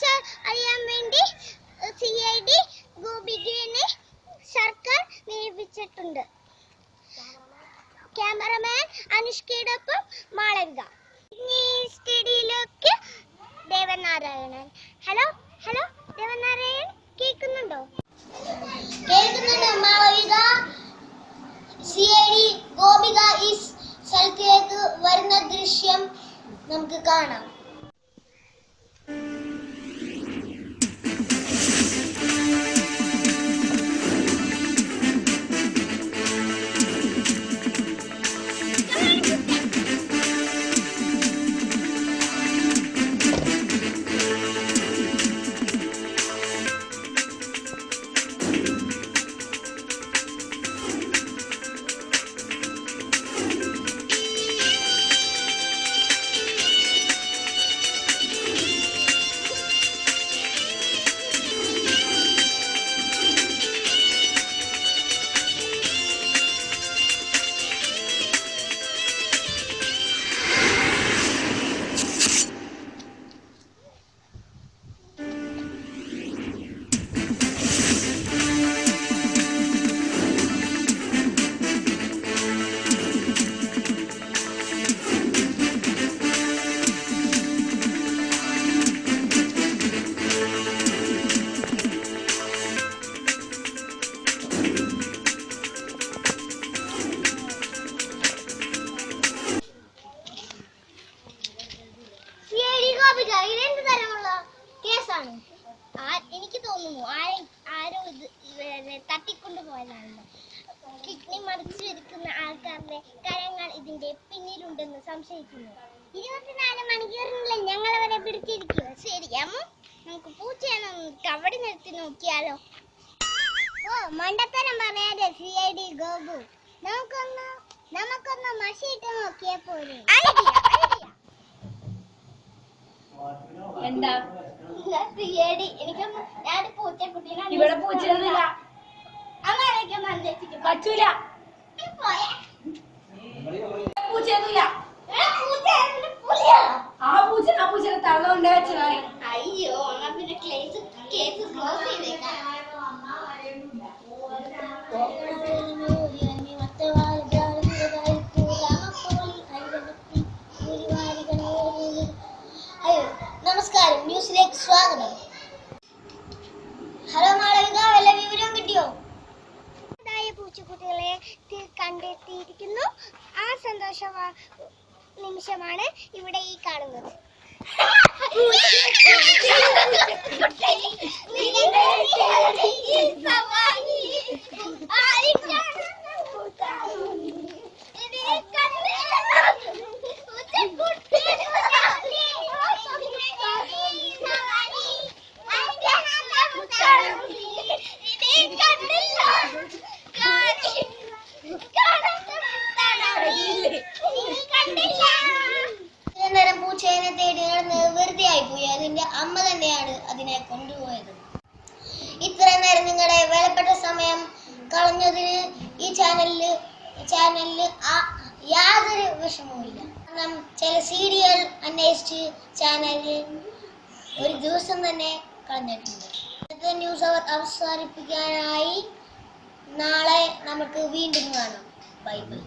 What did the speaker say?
കുറിച്ച് അറിയാൻ വേണ്ടി CID ഗോപികയെ സർക്കാർ നിയമിച്ചിട്ടുണ്ട്. ക്യാമറമാൻ അനുഷ്കയോടൊപ്പം മാളവിക. സ്റ്റഡിയിലേക്ക് ദേവനാരായണൻ. ഹലോ ഹലോ ദേവനാരായണൻ, കേൾക്കുന്നുണ്ടോ? മാളവിക. CID ഗോപിക ഈ സ്ഥലത്തേക്ക് വരുന്ന ദൃശ്യം നമുക്ക് കാണാം. ഇതെന്ത് തരമുള്ള കേസാണ്? എനിക്ക് തോന്നുന്നു ആരോ ഇത് തട്ടിക്കൊണ്ടു പോയതാണെന്ന്. കിഡ്നി മറിച്ചു വെക്കുന്ന ആൾക്കാരുടെ കരങ്ങൾ ഇതിന്റെ പിന്നിലുണ്ടെന്ന് സംശയിക്കുന്നു. 24 മണിക്കൂറിനുള്ളിൽ ഞങ്ങൾ അവരെ പിടിച്ചിരിക്കുക. ശരി അമ്മ, നമുക്ക് പൂച്ചയാണ് കവടി നിർത്തി നോക്കിയാലോ? ഓ മണ്ടത്തരം പറയാതെ CID ഗോപു, നമുക്കൊന്ന് മഷിയിട്ട് നോക്കിയാ പോരെ? എന്താ CID എനിക്കൊന്ന് ഞാൻ പൂച്ചക്കുട്ടീനെ ഇവിടെ പൂച്ചയൊന്നുമില്ല. പറ്റൂല, പൂച്ചയൊന്നുമില്ല. ആ പൂച്ചനെ തള്ള കൊണ്ട് വെച്ചതാണ്. അയ്യോ, എന്നാ പിന്നെ കേസ് ക്ലോസ് ചെയ്തേക്കാം. നമസ്കാരം, ന്യൂസിലേക്ക് സ്വാഗതം. ഹലോ മാളവിക, വല്ല വിവരവും കിട്ടിയോ? പൂച്ചക്കുട്ടികളെ കണ്ടെത്തിയിരിക്കുന്നു. ആ സന്തോഷ നിമിഷമാണ് ഇവിടെ ഈ കാണുന്നത്. പൂച്ചേനെ തേടി നടന്ന് വെറുതെ ആയിപ്പോയി. അതിന്റെ അമ്മ തന്നെയാണ് അതിനെ കൊണ്ടുപോയത്. ഇത്ര നേരം നിങ്ങളുടെ വിലപ്പെട്ട സമയം കളഞ്ഞതിന് ഈ ചാനലില് യാതൊരു വിഷമവുമില്ല. ചില സീരിയൽ അന്വേഷിച്ച് ചാനലിൽ ഒരു ദിവസം തന്നെ കളഞ്ഞിട്ടുണ്ട്. ഇന്നത്തെ ന്യൂസ് അവർ അവസാനിപ്പിക്കാനായി നാളെ നമുക്ക് വീണ്ടും കാണാം. Bye bye.